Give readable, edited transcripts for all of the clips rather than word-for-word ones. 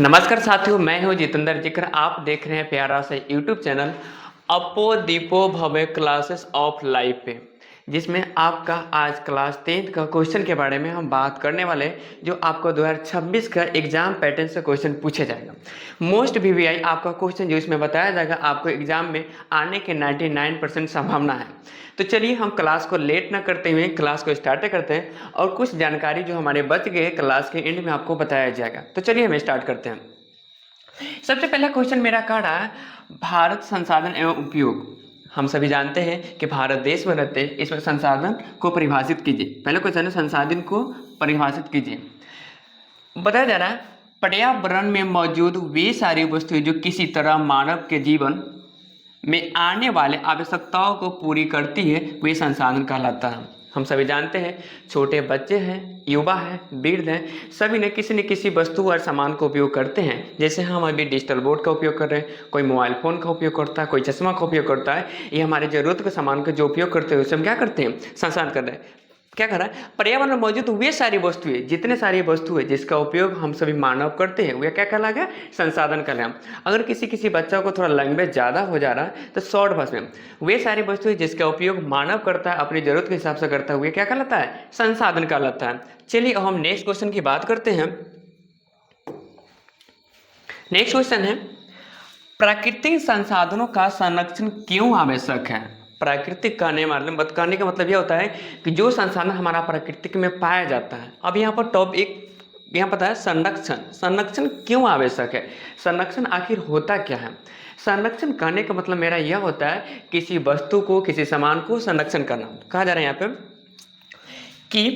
नमस्कार साथियों, मैं हूं जितेंद्र जिक्र। आप देख रहे हैं प्यारा सा यूट्यूब चैनल अपो दीपो भव्य क्लासेस ऑफ लाइफ पे, जिसमें आपका आज क्लास 10th का क्वेश्चन के बारे में हम बात करने वाले हैं, जो आपको 2026 का एग्जाम पैटर्न से क्वेश्चन पूछे जाएगा। मोस्ट वीवीआई आपका क्वेश्चन जो इसमें बताया जाएगा, आपको एग्जाम में आने के 99% संभावना है। तो चलिए हम क्लास को लेट ना करते हुए क्लास को स्टार्ट करते हैं और कुछ जानकारी जो हमारे बच गए क्लास के एंड में आपको बताया जाएगा। तो चलिए हम स्टार्ट करते हैं। सबसे पहला क्वेश्चन मेरा कह रहा है, भारत संसाधन एवं उपयोग। हम सभी जानते हैं कि भारत देश में रहते हैं, इसमें संसाधन को परिभाषित कीजिए। पहला क्वेश्चन है, संसाधन को परिभाषित कीजिए। बताया जा रहा है, पर्यावरण में मौजूद वे सारी वस्तुएं जो किसी तरह मानव के जीवन में आने वाले आवश्यकताओं को पूरी करती है, वे संसाधन कहलाता है। हम सभी जानते हैं, छोटे बच्चे हैं, युवा हैं, वृद्ध हैं, सभी ने किसी न किसी वस्तु और सामान का उपयोग करते हैं। जैसे हम अभी डिजिटल बोर्ड का उपयोग कर रहे हैं, कोई मोबाइल फ़ोन का उपयोग करता है, कोई चश्मा का उपयोग करता है। ये हमारे ज़रूरत के सामान का जो उपयोग करते हैं उसे हम क्या करते हैं, संसाधन कर रहे हैं। क्या कर रहा है, पर्यावरण में मौजूद वे सारी वस्तुएं, जितने सारी वस्तुएं जिसका उपयोग हम सभी मानव करते हैं, वे क्या कहलाएगा, संसाधन कहलाएगा। अगर किसी बच्चा को थोड़ा लैंग्वेज ज़्यादा हो जा रहा है तो शॉर्ट भाषा में, वे सारी वस्तुएं जिसका उपयोग मानव करता है, अपनी जरूरत के हिसाब से करता है, वे क्या कहलाता है, संसाधन कहलाता है। चलिए अब हम नेक्स्ट क्वेश्चन की बात करते हैं। नेक्स्ट क्वेश्चन है, प्राकृतिक संसाधनों का संरक्षण क्यों आवश्यक है। प्राकृतिक कहने का मतलब यह होता है कि जो संसाधन हमारा प्राकृतिक में पाया जाता है। अब यहाँ पर टॉप एक यहाँ पता है, संरक्षण क्यों आवश्यक है। संरक्षण आखिर होता क्या है। संरक्षण कहने का मतलब मेरा यह होता है, किसी वस्तु को, किसी सामान को संरक्षण करना। कहा जा रहा है यहाँ पे कि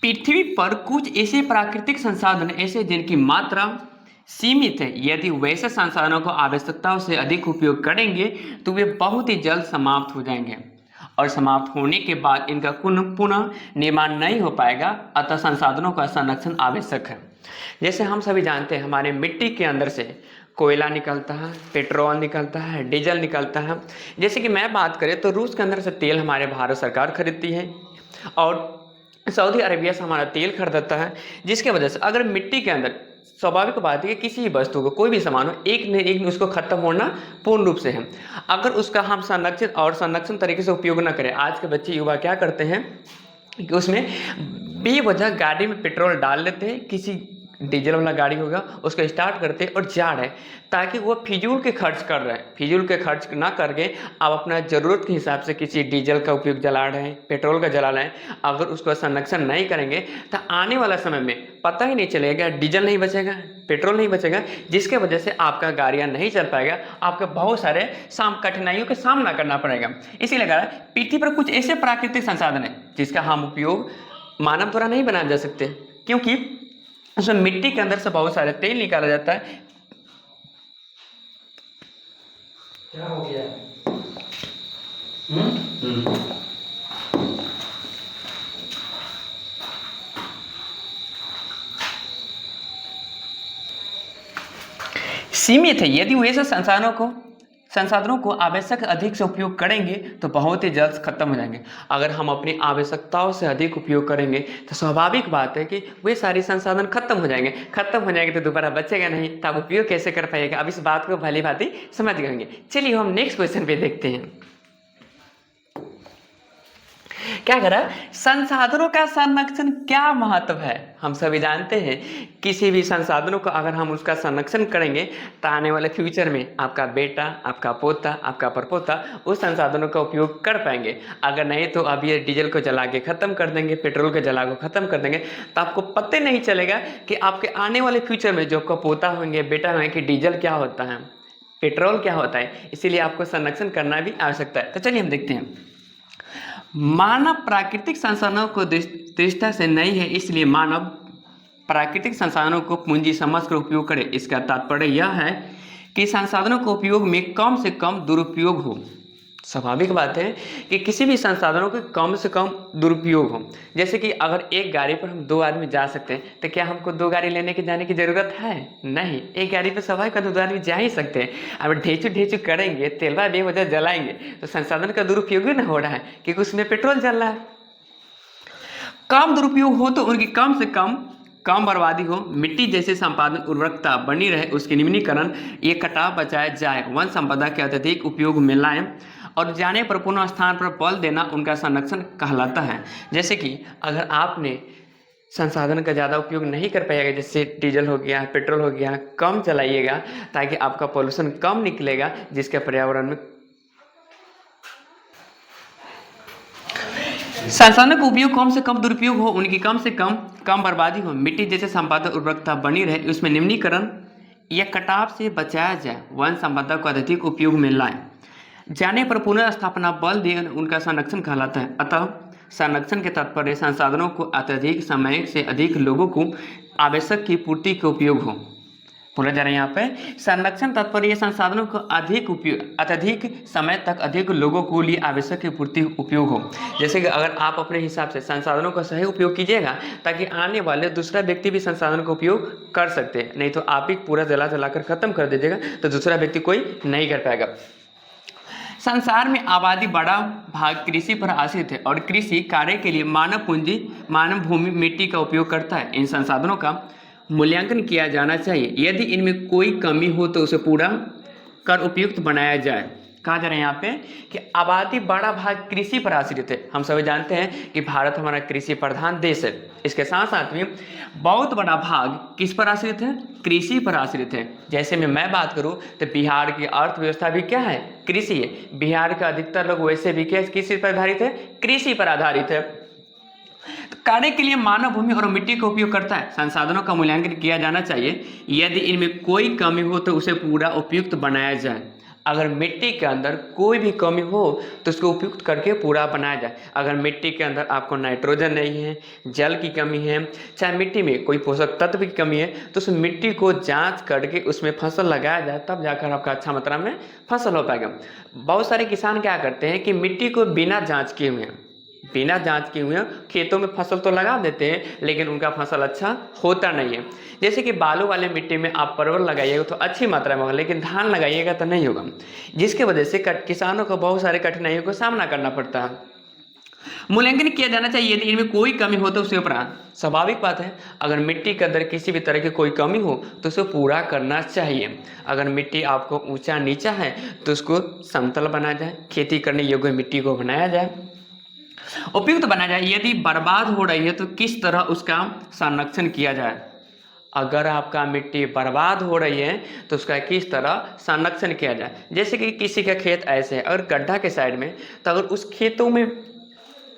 पृथ्वी पर कुछ ऐसे प्राकृतिक संसाधन ऐसे जिनकी मात्रा सीमित है, यदि वैसे संसाधनों को आवश्यकताओं से अधिक उपयोग करेंगे तो वे बहुत ही जल्द समाप्त हो जाएंगे और समाप्त होने के बाद इनका पुनः निर्माण नहीं हो पाएगा। अतः संसाधनों का संरक्षण आवश्यक है। जैसे हम सभी जानते हैं, हमारे मिट्टी के अंदर से कोयला निकलता है, पेट्रोल निकलता है, डीजल निकलता है। जैसे कि मैं बात करें तो रूस के अंदर से तेल हमारे भारत सरकार खरीदती है और सऊदी अरेबिया से हमारा तेल खरीदता है, जिसके वजह से अगर मिट्टी के अंदर, स्वाभाविक बात है कि किसी भी वस्तु को, कोई भी सामान हो, एक न एक उसको खत्म होना पूर्ण रूप से है। अगर उसका हम संरक्षण तरीके से उपयोग न करें, आज के बच्चे युवा क्या करते हैं कि उसमें बेवजह गाड़ी में पेट्रोल डाल लेते हैं। किसी डीजल वाला गाड़ी होगा उसको स्टार्ट करते और जा रहे हैं, ताकि वो फिजूल के खर्च कर रहे हैं। फिजूल के खर्च ना करके आप अपना ज़रूरत के हिसाब से किसी डीजल का उपयोग जला रहे हैं, पेट्रोल का जला रहे हैं। अगर उसका संरक्षण नहीं करेंगे तो आने वाला समय में पता ही नहीं चलेगा, डीजल नहीं बचेगा, पेट्रोल नहीं बचेगा, जिसके वजह से आपका गाड़ियाँ नहीं चल पाएगा, आपके बहुत सारे कठिनाइयों का सामना करना पड़ेगा। इसीलिए कहा पृथ्वी पर कुछ ऐसे प्राकृतिक संसाधन है जिसका हम उपयोग मानव द्वारा नहीं बनाया जा सकते, क्योंकि उसमें मिट्टी के अंदर से बहुत सारे तेल निकाला जाता है। क्या हो गया? सीमित है, यदि वैसे संसाधनों को आवश्यक अधिक से उपयोग करेंगे तो बहुत ही जल्द खत्म हो जाएंगे। अगर हम अपनी आवश्यकताओं से अधिक उपयोग करेंगे तो स्वाभाविक बात है कि वे सारे संसाधन खत्म हो जाएंगे तो दोबारा बचेगा नहीं, तो आप उपयोग कैसे कर पाएगा। अब इस बात को भली भांति समझ गएंगे। चलिए हम नेक्स्ट क्वेश्चन पे देखते हैं। क्या करा, संसाधनों का संरक्षण क्या महत्व है। हम सभी जानते हैं, किसी भी संसाधनों को अगर हम उसका संरक्षण करेंगे तो आने वाले फ्यूचर में आपका बेटा, आपका पोता, आपका परपोता उस संसाधनों का उपयोग कर पाएंगे। अगर नहीं तो अब ये डीजल को जला के ख़त्म कर देंगे, पेट्रोल को जला को ख़त्म कर देंगे, तो आपको पता नहीं चलेगा कि आपके आने वाले फ्यूचर में जो आपका पोता होंगे, बेटा होंगे, कि डीजल क्या होता है, पेट्रोल क्या होता है। इसीलिए आपको संरक्षण करना भी आवश्यकता है। तो चलिए हम देखते हैं। मानव प्राकृतिक संसाधनों को दृष्टता से नहीं है, इसलिए मानव प्राकृतिक संसाधनों को पूंजी समझकर उपयोग करे। इसका तात्पर्य यह है कि संसाधनों के उपयोग में कम से कम दुरुपयोग हो। स्वाभाविक बात है कि किसी भी संसाधनों के कम से कम दुरुपयोग हो। जैसे कि अगर एक गाड़ी पर हम 2 आदमी जा सकते हैं, तो क्या हमको 2 गाड़ी लेने की जाने की ज़रूरत है? नहीं, एक गाड़ी पर स्वाभाविक 2 आदमी जा ही सकते हैं। अब ढेचू करेंगे, तेलवा बेवजह जलाएंगे तो संसाधन का दुरुपयोग ही ना हो रहा है, क्योंकि उसमें पेट्रोल जल रहा है। कम दुरुपयोग हो तो उनकी कम से कम कम बर्बादी हो, मिट्टी जैसे संपादन उर्वरकता बनी रहे, उसके निम्नीकरण, ये कटाव बचाया जाए, वन संपदा के अत्यधिक उपयोग में लाएं और जाने पर पुनः स्थान पर बल देना उनका संरक्षण कहलाता है। जैसे कि अगर आपने संसाधन का ज़्यादा उपयोग नहीं कर पाइएगा, जैसे डीजल हो गया, पेट्रोल हो गया, कम चलाइएगा ताकि आपका पोल्यूशन कम निकलेगा, जिसके पर्यावरण में संसाधनों का उपयोग कम से कम दुरुपयोग हो, उनकी कम से कम बर्बादी हो, मिट्टी जैसे संपादन उर्वरकता बनी रहे, उसमें निम्नीकरण या कटाव से बचाया जाए, वन संपदा को अधिक उपयोग में लाएं, जाने पर पुनः स्थापना बल दें, उनका संरक्षण कहलाता है। अतः संरक्षण के तात्पर्य संसाधनों को अत्यधिक समय से अधिक लोगों को आवश्यक की पूर्ति के उपयोग हो। बोला जा रहा है यहाँ पे संरक्षण तात्पर्य संसाधनों को अत्यधिक समय तक अधिक लोगों को लिए आवश्यक की पूर्ति उपयोग हो। जैसे कि अगर आप अपने हिसाब से संसाधनों का सही उपयोग कीजिएगा ताकि आने वाले दूसरा व्यक्ति भी संसाधनों का उपयोग कर सकते हैं, नहीं तो आप ही पूरा जलाकर खत्म कर दीजिएगा तो दूसरा व्यक्ति कोई नहीं कर पाएगा। संसार में आबादी बड़ा भाग कृषि पर आश्रित है और कृषि कार्य के लिए मानव पूंजी, मानव भूमि, मिट्टी का उपयोग करता है। इन संसाधनों का मूल्यांकन किया जाना चाहिए, यदि इनमें कोई कमी हो तो उसे पूरा कर उपयुक्त बनाया जाए। कहा जा रहा है यहाँ पे कि आबादी बड़ा भाग कृषि पर आश्रित है। हम सभी जानते हैं कि भारत हमारा कृषि प्रधान देश है। इसके साथ साथ में बहुत बड़ा भाग किस पर आश्रित है? कृषि पर आश्रित है। जैसे मैं बात करूं तो बिहार की अर्थव्यवस्था भी क्या है? कृषि है। बिहार के अधिकतर लोग वैसे भी क्या किस पर आधारित है? कृषि पर आधारित है। तो कार्य के लिए मानव भूमि और मिट्टी का उपयोग करता है। संसाधनों का मूल्यांकन किया जाना चाहिए, यदि इनमें कोई कमी हो तो उसे पूरा उपयुक्त बनाया जाए। अगर मिट्टी के अंदर कोई भी कमी हो तो उसको उपयुक्त करके पूरा बनाया जाए। अगर मिट्टी के अंदर आपको नाइट्रोजन नहीं है, जल की कमी है, चाहे मिट्टी में कोई पोषक तत्व की कमी है, तो उस मिट्टी को जांच करके उसमें फसल लगाया जाए, तब जाकर आपका अच्छा मात्रा में फसल हो पाएगा। बहुत सारे किसान क्या करते हैं कि मिट्टी को बिना जाँच किए हुए खेतों में फसल तो लगा देते हैं, लेकिन उनका फसल अच्छा होता नहीं है। जैसे कि बालू वाले मिट्टी में आप परवल लगाइएगा तो अच्छी मात्रा में होगा, लेकिन धान लगाइएगा तो नहीं होगा, जिसके वजह से किसानों को बहुत सारे कठिनाइयों का सामना करना पड़ता है। मूल्यांकन किया जाना चाहिए, यदि इनमें कोई कमी हो तो उसके उपरांत। स्वाभाविक बात है, अगर मिट्टी के अंदर किसी भी तरह की कोई कमी हो तो उसे पूरा करना चाहिए। अगर मिट्टी आपको ऊंचा नीचा है तो उसको समतल बनाया जाए, खेती करने योग्य मिट्टी को बनाया जाए, उपयुक्त बनाया जाए। यदि बर्बाद हो रही है तो किस तरह उसका संरक्षण किया जाए। अगर आपका मिट्टी बर्बाद हो रही है तो उसका किस तरह संरक्षण किया जाए। जैसे कि किसी का खेत ऐसे है, अगर गड्ढा के साइड में, तो अगर उस खेतों में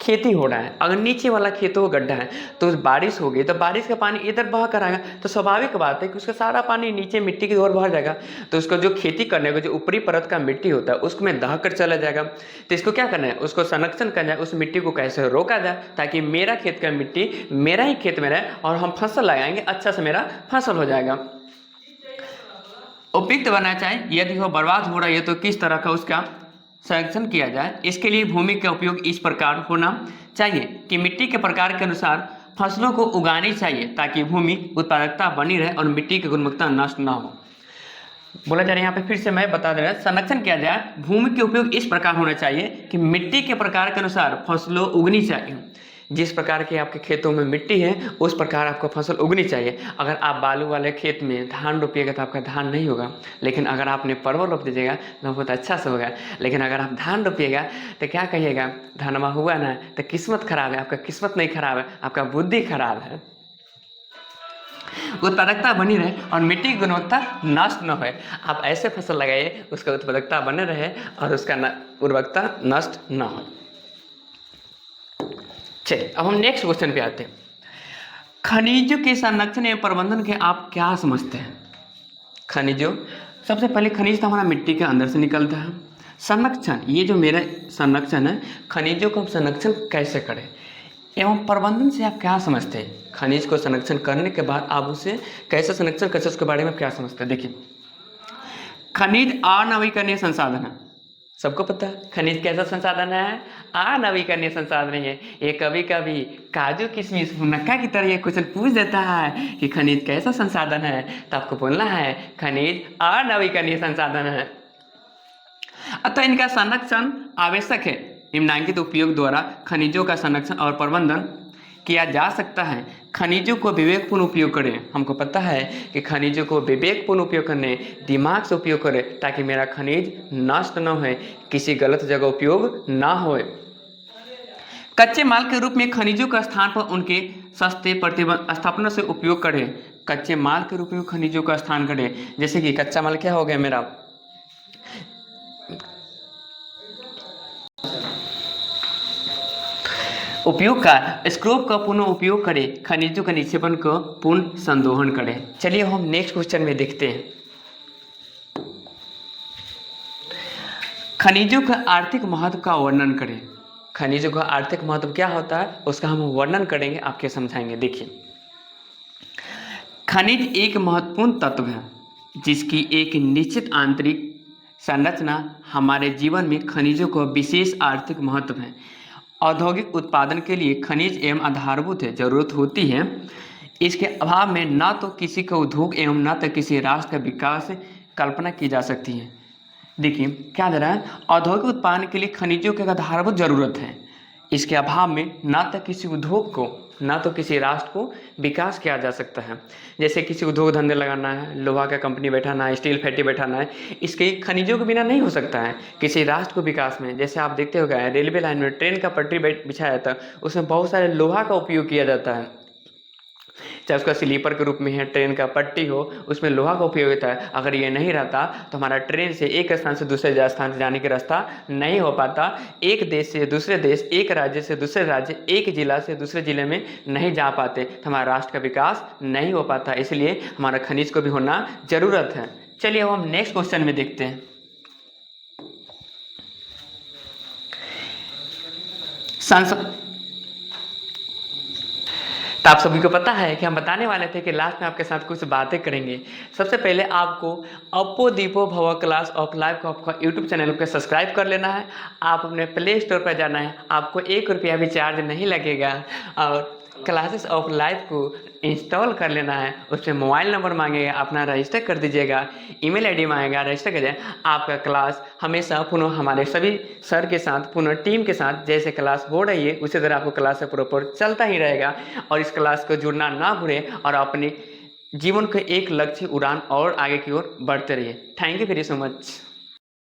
खेती हो रहा है, अगर नीचे वाला खेतों का गड्ढा है तो बारिश होगी तो बारिश का पानी इधर बह कर आएगा, तो स्वाभाविक बात है कि उसका सारा पानी नीचे मिट्टी की ओर बह जाएगा। तो उसको जो खेती करने का जो ऊपरी परत का मिट्टी होता है उसमें दह कर चला जाएगा। तो इसको क्या करना है, उसको संरक्षण करना है, उस मिट्टी को कैसे रोका जाए ताकि मेरा खेत का मिट्टी मेरा ही खेत में रहे और हम फसल लगाएंगे, अच्छा से मेरा फसल हो जाएगा। उपयुक्त बनाना चाहिए, यदि वो बर्बाद हो रहा है तो किस तरह का उसका संरक्षण किया जाए। इसके लिए भूमि का उपयोग इस प्रकार होना चाहिए कि मिट्टी के प्रकार के अनुसार फसलों को उगानी चाहिए ताकि भूमि उत्पादकता बनी रहे और मिट्टी की गुणवत्ता नष्ट ना हो। बोला जा रहा है यहाँ पे, फिर से मैं बता दे रहा, संरक्षण किया जाए, भूमि के उपयोग इस प्रकार होना चाहिए कि मिट्टी के प्रकार के अनुसार फसलों उगनी चाहिए। जिस प्रकार के आपके खेतों में मिट्टी है उस प्रकार आपको फसल उगनी चाहिए। अगर आप बालू वाले खेत में धान रोपिएगा तो आपका धान नहीं होगा, लेकिन अगर आपने परवल रोप दीजिएगा तो बहुत अच्छा से होगा। लेकिन अगर आप धान रोपिएगा तो क्या कहिएगा, धनमा हुआ ना, तो किस्मत खराब है। आपका किस्मत नहीं खराब है, आपका बुद्धि खराब है। उत्पादकता बनी रहे और मिट्टी की गुणवत्ता नष्ट न हो। आप ऐसे फसल लगाइए उसका उत्पादकता बने रहे और उसका उर्वरकता नष्ट न हो। चलिए अब हम नेक्स्ट क्वेश्चन पे आते हैं। खनिजों के संरक्षण एवं प्रबंधन के आप क्या समझते हैं? खनिजों, सबसे पहले खनिज तो हमारा मिट्टी के अंदर से निकलता है। संरक्षण, ये जो मेरा संरक्षण है, खनिजों को हम संरक्षण कैसे करें एवं प्रबंधन से आप क्या समझते हैं? खनिज को संरक्षण करने के बाद आप उसे कैसे संरक्षण करते हैं उसके बारे में क्या समझते हैं? देखिए, खनिज अनवीकरणीय संसाधन है, सबको पता है। खनिज कैसा संसाधन है? अनवीकरणीय संसाधन है। ये कभी कभी काजू किशमिश मुनक्का की तरह ये क्वेश्चन पूछ देता है कि खनिज कैसा संसाधन है, तो आपको बोलना है खनिज अनवीकरणीय संसाधन है। अतः इनका संरक्षण आवश्यक है। निम्नलिखित उपयोग द्वारा खनिजों का संरक्षण और प्रबंधन किया जा सकता है। खनिजों को विवेकपूर्ण उपयोग करें। हमको पता है कि खनिजों को विवेकपूर्ण उपयोग करने, दिमाग से उपयोग करें ताकि मेरा खनिज नष्ट न हो, किसी गलत जगह उपयोग ना हो। कच्चे माल के रूप में खनिजों का स्थान पर उनके सस्ते प्रतिस्थापनों से उपयोग करें। कच्चे माल के रूप में खनिजों का स्थान करें, जैसे कि कच्चा माल क्या हो गया मेरा, उपयोग का स्क्रोप का पुनः उपयोग करें, खनिजों का निक्षेपण को पुनः संदोहन करें। चलिए हम नेक्स्ट क्वेश्चन में देखते हैं। खनिजों का आर्थिक महत्व का वर्णन करें। खनिजों का आर्थिक महत्व क्या होता है उसका हम वर्णन करेंगे, आपके समझाएंगे। देखिए, खनिज एक महत्वपूर्ण तत्व है जिसकी एक निश्चित आंतरिक संरचना हमारे जीवन में खनिजों का विशेष आर्थिक महत्व है। औद्योगिक उत्पादन के लिए खनिज एवं आधारभूत जरूरत होती है। इसके अभाव में न तो किसी का उद्योग एवं न तो किसी राष्ट्र का विकास कल्पना की जा सकती है। देखिए क्या दे रहा है, औद्योगिक उत्पादन के लिए खनिजों की आधारभूत जरूरत है। इसके अभाव में न तो किसी उद्योग को न तो किसी राष्ट्र को विकास किया जा सकता है। जैसे किसी उद्योग धंधे लगाना है, लोहा का कंपनी बैठाना है, स्टील फैक्ट्री बैठाना है, इसके खनिजों के बिना नहीं हो सकता है किसी राष्ट्र को विकास में। जैसे आप देखते हो गए रेलवे लाइन में ट्रेन का पटरी बिछाया जाता है, उसमें बहुत सारे लोहा का उपयोग किया जाता है, चाहे उसका स्लीपर के रूप में है, ट्रेन का पट्टी हो, उसमें लोहा का उपयोग होता है। अगर ये नहीं रहता तो हमारा ट्रेन से एक स्थान से दूसरे स्थान से जाने का रास्ता नहीं हो पाता, एक देश से दूसरे देश, एक राज्य से दूसरे राज्य, एक जिला से दूसरे जिले में नहीं जा पाते, तो हमारा राष्ट्र का विकास नहीं हो पाता। इसलिए हमारा खनिज को भी होना जरूरत है। चलिए अब हम नेक्स्ट क्वेश्चन में देखते हैं। तो आप सभी को पता है कि हम बताने वाले थे कि लास्ट में आपके साथ कुछ बातें करेंगे। सबसे पहले आपको अपो दीपो भव क्लास ऑफ लाइफ को आपका यूट्यूब चैनल पर सब्सक्राइब कर लेना है। आप अपने प्ले स्टोर पर जाना है, आपको 1 रुपया भी चार्ज नहीं लगेगा, और क्लासेस ऑफ लाइफ को इंस्टॉल कर लेना है। उसमें मोबाइल नंबर मांगेगा, अपना रजिस्टर कर दीजिएगा, ईमेल आईडी मांगेगा, रजिस्टर कर दीजिए। आपका क्लास हमेशा पुनः हमारे सभी सर के साथ, पुनः टीम के साथ जैसे क्लास हो रही है उसी तरह आपको क्लास से प्रॉपर चलता ही रहेगा। और इस क्लास को जुड़ना ना भूलें और अपने जीवन के एक लक्ष्य उड़ान और आगे की ओर बढ़ते रहिए। Thank you very so much.